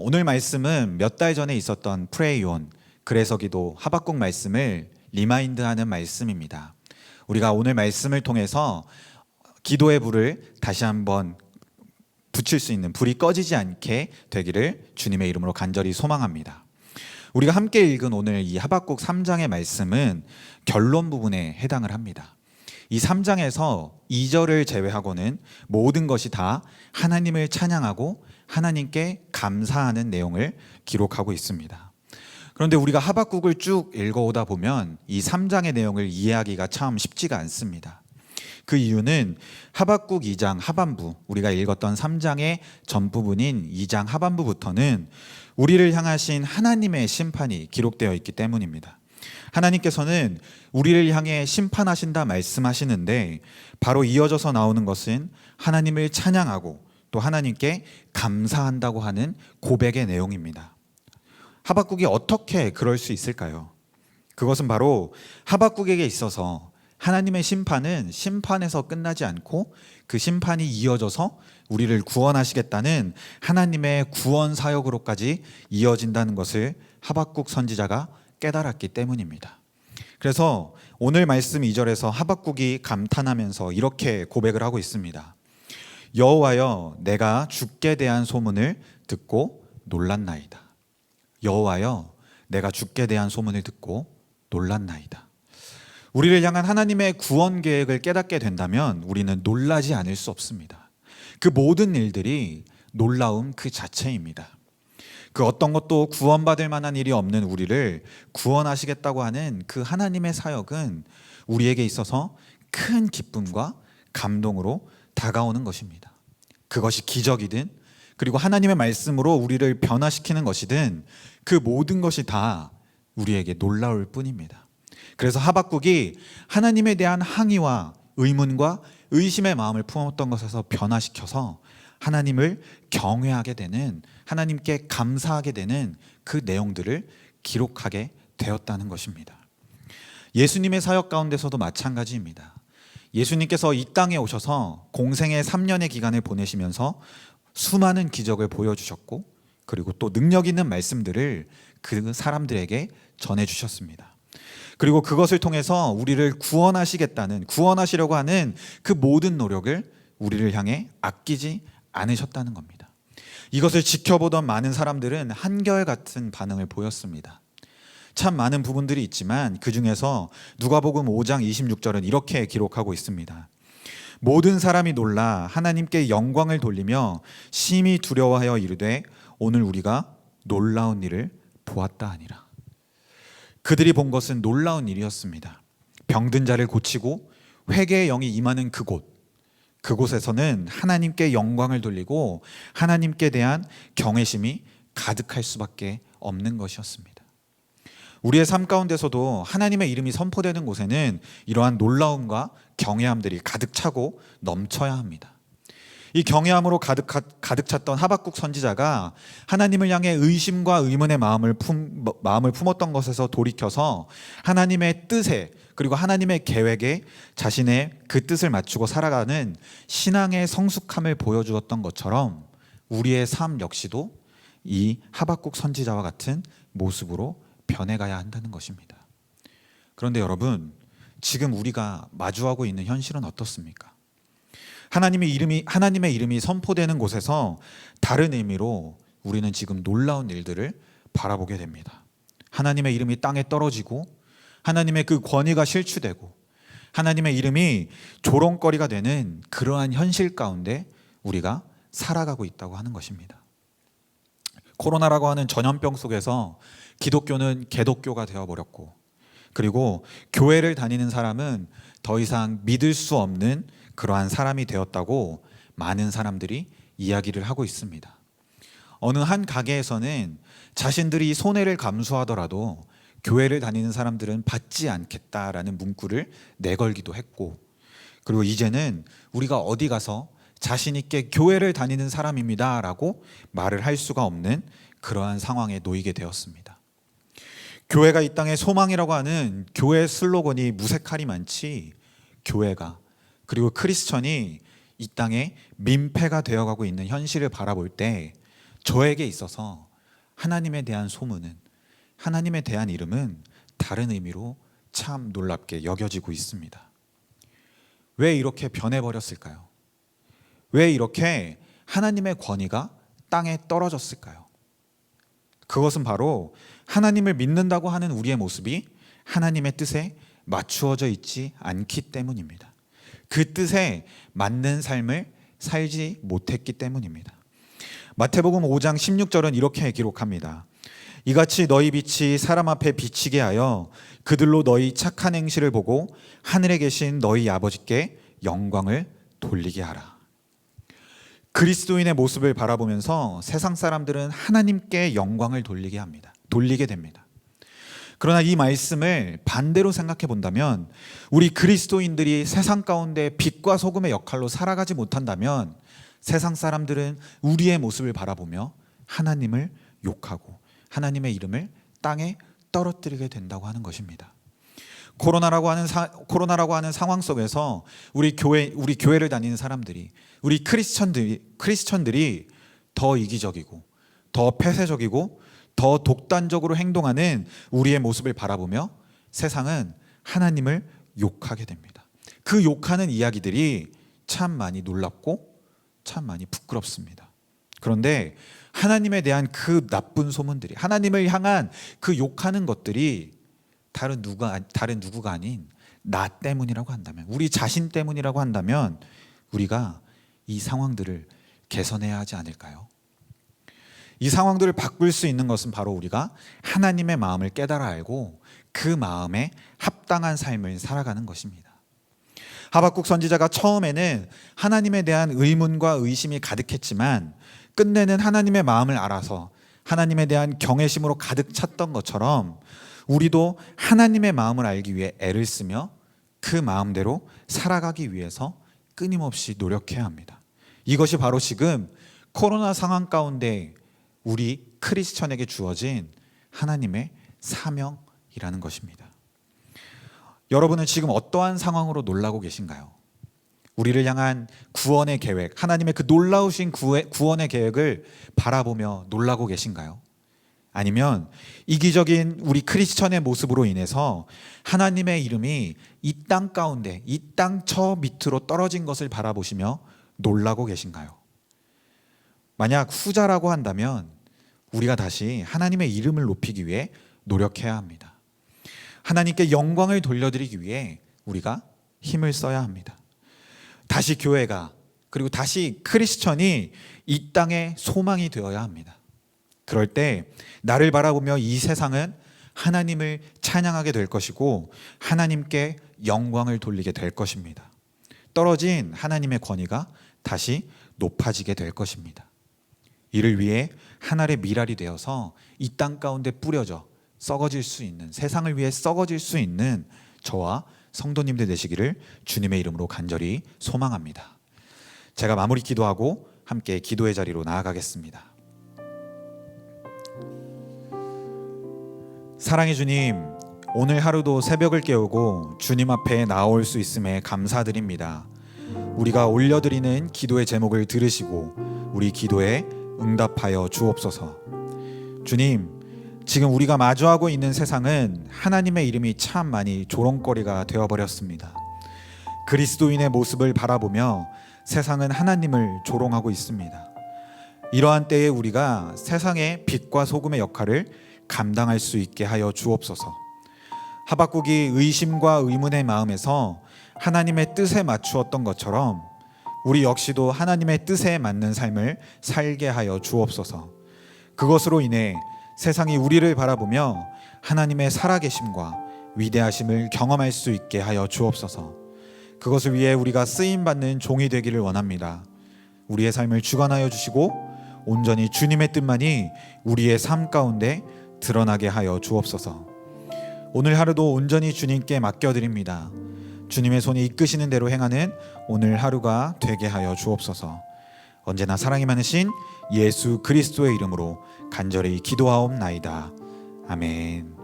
오늘 말씀은 몇 달 전에 있었던 프레이온 그래서 기도 하박국 말씀을 리마인드하는 말씀입니다. 우리가 오늘 말씀을 통해서 기도의 불을 다시 한번 붙일 수 있는, 불이 꺼지지 않게 되기를 주님의 이름으로 간절히 소망합니다. 우리가 함께 읽은 오늘 이 하박국 3장의 말씀은 결론 부분에 해당을 합니다. 이 3장에서 2절을 제외하고는 모든 것이 다 하나님을 찬양하고 하나님께 감사하는 내용을 기록하고 있습니다. 그런데 우리가 하박국을 쭉 읽어오다 보면 이 3장의 내용을 이해하기가 참 쉽지가 않습니다. 그 이유는 하박국 2장 하반부, 우리가 읽었던 3장의 전부분인 2장 하반부부터는 우리를 향하신 하나님의 심판이 기록되어 있기 때문입니다. 하나님께서는 우리를 향해 심판하신다 말씀하시는데 바로 이어져서 나오는 것은 하나님을 찬양하고 또 하나님께 감사한다고 하는 고백의 내용입니다. 하박국이 어떻게 그럴 수 있을까요? 그것은 바로 하박국에게 있어서 하나님의 심판은 심판에서 끝나지 않고 그 심판이 이어져서 우리를 구원하시겠다는 하나님의 구원 사역으로까지 이어진다는 것을 하박국 선지자가 깨달았기 때문입니다. 그래서 오늘 말씀 2절에서 하박국이 감탄하면서 이렇게 고백을 하고 있습니다. 여호와여, 내가 주께 대한 소문을 듣고 놀랐나이다. 여호와여, 내가 주께 대한 소문을 듣고 놀랐나이다. 우리를 향한 하나님의 구원 계획을 깨닫게 된다면 우리는 놀라지 않을 수 없습니다. 그 모든 일들이 놀라움 그 자체입니다. 그 어떤 것도 구원받을 만한 일이 없는 우리를 구원하시겠다고 하는 그 하나님의 사역은 우리에게 있어서 큰 기쁨과 감동으로 다가오는 것입니다. 그것이 기적이든 그리고 하나님의 말씀으로 우리를 변화시키는 것이든 그 모든 것이 다 우리에게 놀라울 뿐입니다. 그래서 하박국이 하나님에 대한 항의와 의문과 의심의 마음을 품었던 것에서 변화시켜서 하나님을 경외하게 되는, 하나님께 감사하게 되는 그 내용들을 기록하게 되었다는 것입니다. 예수님의 사역 가운데서도 마찬가지입니다. 예수님께서 이 땅에 오셔서 공생의 3년의 기간을 보내시면서 수많은 기적을 보여주셨고 그리고 또 능력 있는 말씀들을 그 사람들에게 전해주셨습니다. 그리고 그것을 통해서 우리를 구원하시려고 하는 그 모든 노력을 우리를 향해 아끼지 않으셨다는 겁니다. 이것을 지켜보던 많은 사람들은 한결같은 반응을 보였습니다. 참 많은 부분들이 있지만 그 중에서 누가복음 5장 26절은 이렇게 기록하고 있습니다. 모든 사람이 놀라 하나님께 영광을 돌리며 심히 두려워하여 이르되 오늘 우리가 놀라운 일을 보았다 하니라. 그들이 본 것은 놀라운 일이었습니다. 병든 자를 고치고 회개의 영이 임하는 그곳에서는 하나님께 영광을 돌리고 하나님께 대한 경외심이 가득할 수밖에 없는 것이었습니다. 우리의 삶 가운데서도 하나님의 이름이 선포되는 곳에는 이러한 놀라움과 경외함들이 가득 차고 넘쳐야 합니다. 이 경외함으로 가득 찼던 하박국 선지자가 하나님을 향해 의심과 의문의 마음을 품었던 것에서 돌이켜서 하나님의 뜻에 그리고 하나님의 계획에 자신의 그 뜻을 맞추고 살아가는 신앙의 성숙함을 보여주었던 것처럼 우리의 삶 역시도 이 하박국 선지자와 같은 모습으로 변해가야 한다는 것입니다. 그런데 여러분, 지금 우리가 마주하고 있는 현실은 어떻습니까? 하나님의 이름이 선포되는 곳에서 다른 의미로 우리는 지금 놀라운 일들을 바라보게 됩니다. 하나님의 이름이 땅에 떨어지고 하나님의 그 권위가 실추되고 하나님의 이름이 조롱거리가 되는 그러한 현실 가운데 우리가 살아가고 있다고 하는 것입니다. 코로나라고 하는 전염병 속에서 기독교는 개독교가 되어버렸고 그리고 교회를 다니는 사람은 더 이상 믿을 수 없는 그러한 사람이 되었다고 많은 사람들이 이야기를 하고 있습니다. 어느 한 가게에서는 자신들이 손해를 감수하더라도 교회를 다니는 사람들은 받지 않겠다라는 문구를 내걸기도 했고 그리고 이제는 우리가 어디 가서 자신 있게 교회를 다니는 사람입니다 라고 말을 할 수가 없는 그러한 상황에 놓이게 되었습니다. 교회가 이 땅의 소망이라고 하는 교회 슬로건이 무색할이 많지 교회가 그리고 크리스천이 이 땅에 민폐가 되어가고 있는 현실을 바라볼 때 저에게 있어서 하나님에 대한 소문은, 하나님에 대한 이름은 다른 의미로 참 놀랍게 여겨지고 있습니다. 왜 이렇게 변해버렸을까요? 왜 이렇게 하나님의 권위가 땅에 떨어졌을까요? 그것은 바로 하나님을 믿는다고 하는 우리의 모습이 하나님의 뜻에 맞추어져 있지 않기 때문입니다. 그 뜻에 맞는 삶을 살지 못했기 때문입니다. 마태복음 5장 16절은 이렇게 기록합니다. 이같이 너희 빛이 사람 앞에 비치게 하여 그들로 너희 착한 행실을 보고 하늘에 계신 너희 아버지께 영광을 돌리게 하라. 그리스도인의 모습을 바라보면서 세상 사람들은 하나님께 영광을 돌리게 됩니다. 그러나 이 말씀을 반대로 생각해 본다면, 우리 그리스도인들이 세상 가운데 빛과 소금의 역할로 살아가지 못한다면 세상 사람들은 우리의 모습을 바라보며 하나님을 욕하고 하나님의 이름을 땅에 떨어뜨리게 된다고 하는 것입니다. 코로나라고 하는 상황 속에서 우리 교회를 다니는 사람들이, 우리 크리스천들이 더 이기적이고 더 폐쇄적이고 더 독단적으로 행동하는 우리의 모습을 바라보며 세상은 하나님을 욕하게 됩니다. 그 욕하는 이야기들이 참 많이 놀랍고 참 많이 부끄럽습니다. 그런데 하나님에 대한 그 나쁜 소문들이, 하나님을 향한 그 욕하는 것들이 다른 누구가 아닌 나 때문이라고 한다면, 우리 자신 때문이라고 한다면 우리가 이 상황들을 개선해야 하지 않을까요? 이 상황들을 바꿀 수 있는 것은 바로 우리가 하나님의 마음을 깨달아 알고 그 마음에 합당한 삶을 살아가는 것입니다. 하박국 선지자가 처음에는 하나님에 대한 의문과 의심이 가득했지만 끝내는 하나님의 마음을 알아서 하나님에 대한 경외심으로 가득 찼던 것처럼 우리도 하나님의 마음을 알기 위해 애를 쓰며 그 마음대로 살아가기 위해서 끊임없이 노력해야 합니다. 이것이 바로 지금 코로나 상황 가운데 우리 크리스천에게 주어진 하나님의 사명이라는 것입니다. 여러분은 지금 어떠한 상황으로 놀라고 계신가요? 우리를 향한 구원의 계획, 하나님의 그 놀라우신 구원의 계획을 바라보며 놀라고 계신가요? 아니면 이기적인 우리 크리스천의 모습으로 인해서 하나님의 이름이 이 땅 가운데, 이 땅 저 밑으로 떨어진 것을 바라보시며 놀라고 계신가요? 만약 후자라고 한다면 우리가 다시 하나님의 이름을 높이기 위해 노력해야 합니다. 하나님께 영광을 돌려드리기 위해 우리가 힘을 써야 합니다. 다시 교회가, 그리고 다시 크리스천이 이 땅의 소망이 되어야 합니다. 그럴 때 나를 바라보며 이 세상은 하나님을 찬양하게 될 것이고 하나님께 영광을 돌리게 될 것입니다. 떨어진 하나님의 권위가 다시 높아지게 될 것입니다. 이를 위해 하늘의 밀알이 되어서 이 땅 가운데 뿌려져 썩어질 수 있는, 세상을 위해 썩어질 수 있는 저와 성도님들 되시기를 주님의 이름으로 간절히 소망합니다. 제가 마무리 기도하고 함께 기도의 자리로 나아가겠습니다. 사랑의 주님, 오늘 하루도 새벽을 깨우고 주님 앞에 나올 수 있음에 감사드립니다. 우리가 올려드리는 기도의 제목을 들으시고 우리 기도에 응답하여 주옵소서. 주님, 지금 우리가 마주하고 있는 세상은 하나님의 이름이 참 많이 조롱거리가 되어버렸습니다. 그리스도인의 모습을 바라보며 세상은 하나님을 조롱하고 있습니다. 이러한 때에 우리가 세상의 빛과 소금의 역할을 감당할 수 있게 하여 주옵소서. 하박국이 의심과 의문의 마음에서 하나님의 뜻에 맞추었던 것처럼 우리 역시도 하나님의 뜻에 맞는 삶을 살게 하여 주옵소서. 그것으로 인해 세상이 우리를 바라보며 하나님의 살아계심과 위대하심을 경험할 수 있게 하여 주옵소서. 그것을 위해 우리가 쓰임받는 종이 되기를 원합니다. 우리의 삶을 주관하여 주시고 온전히 주님의 뜻만이 우리의 삶 가운데 드러나게 하여 주옵소서. 오늘 하루도 온전히 주님께 맡겨드립니다. 주님의 손이 이끄시는 대로 행하는 오늘 하루가 되게 하여 주옵소서. 언제나 사랑이 많으신 예수 그리스도의 이름으로 간절히 기도하옵나이다. 아멘.